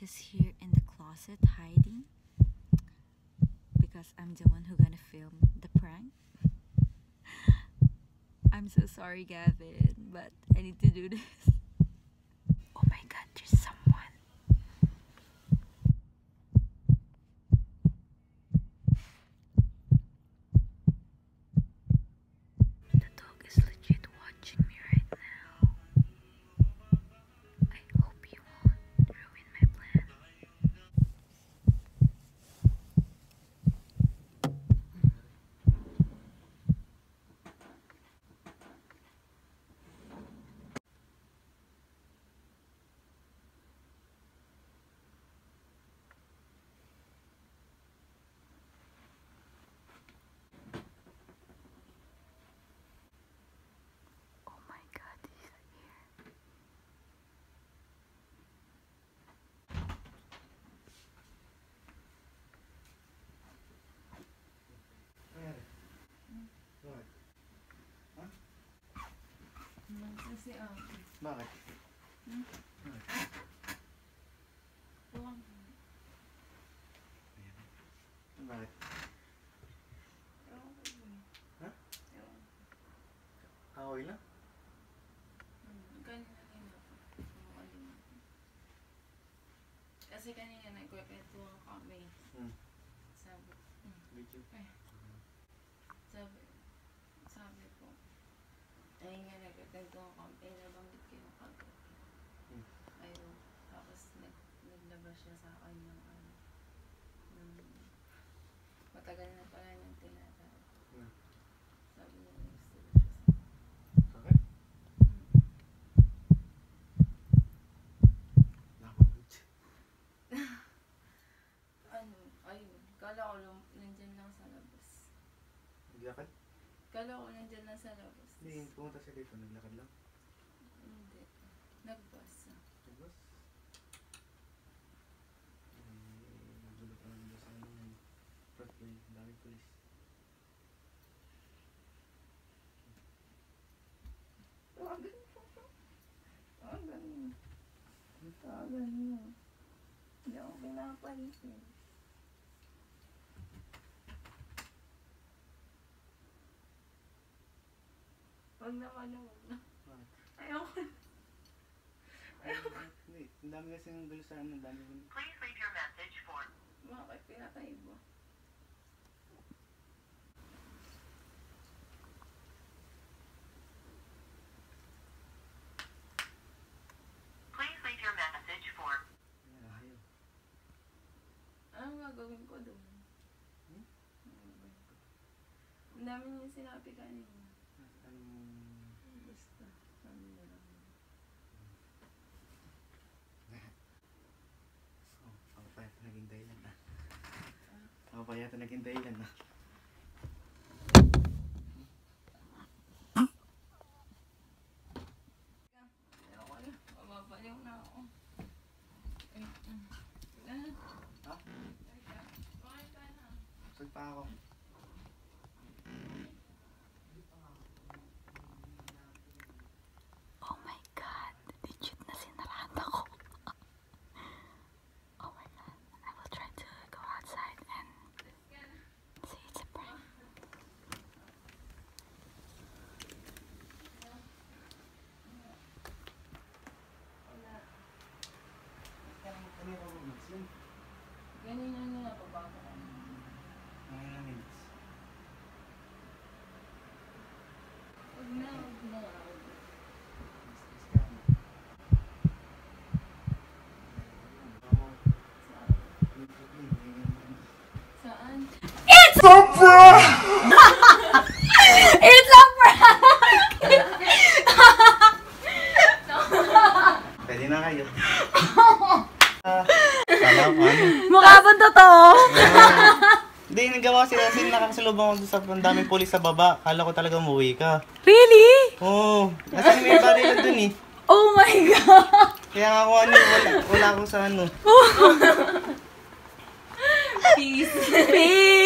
just here in the closet hiding because I'm the one who gonna film the prank. I'm so sorry, Gavin, but I need to do this. Oh my god, there's someone. The dog is legit watching me right now. I hope you won't ruin my plan. Oh my god, he's here. Kasi Bakit? Bakit? Ha? Away lang? Kasi kanina nagkwekwentuhan kami. Sabi, Video. sabi ko, ay nga nagkwekwentuhan kami, nabanggit ko yung kagabi. Ayun, tapos naglabas siya sa akin ng matagal na pala niyang tinatawag. Sabi niya gusto siya sa akin. Bakit? Napagod. Ayun, kala ko nandyan lang sa labas. Naglakad? Kala ko nandyan lang sa labas. Hindi, pumunta siya dito. Naglakad lang. Hindi. Nagbas. Nagbas? Nagulo pa lang sa front way. Ang daming polis. Tawagan mo. Hindi ako pinapahisin. Wag naman na. Bakit? Ayoko. Hindi. Ang dami kasi ng gulo sa ano. Ang dami ng... Please leave your message for Bakit pinatay mo? please leave your message for Ayaw. Anong gagawin ko doon? Ang dami niya sinabi kanina. Basta, sabi na lang. Ako pa yata naging dahilan na. Ako pa yata naging dahilan na. Ayoko na. Mababaliw na ako. Ha? Kumain ka na. Sag pa ako. Oh my god, legit na sinarahan ako. Oh my god, I will try to go outside and see it's a prank. Ano yung minutes yun? Ganyan na nila pabago ka. Mga ilang minutes? Huwag na, huwag na. Saan? It's a prank! It's a prank! Pwede na kayo. Kala ko ano. Mukha ba totoo? Hindi, nagawa sila. Kasi nakakasalubong ako sa ang daming polis sa baba. Kala ko talaga umuwi ka. Really? Oo. Kasi may baril dun eh. Oh my god! Kaya nga ako ano, wala ako sa ano. Peace. Peace!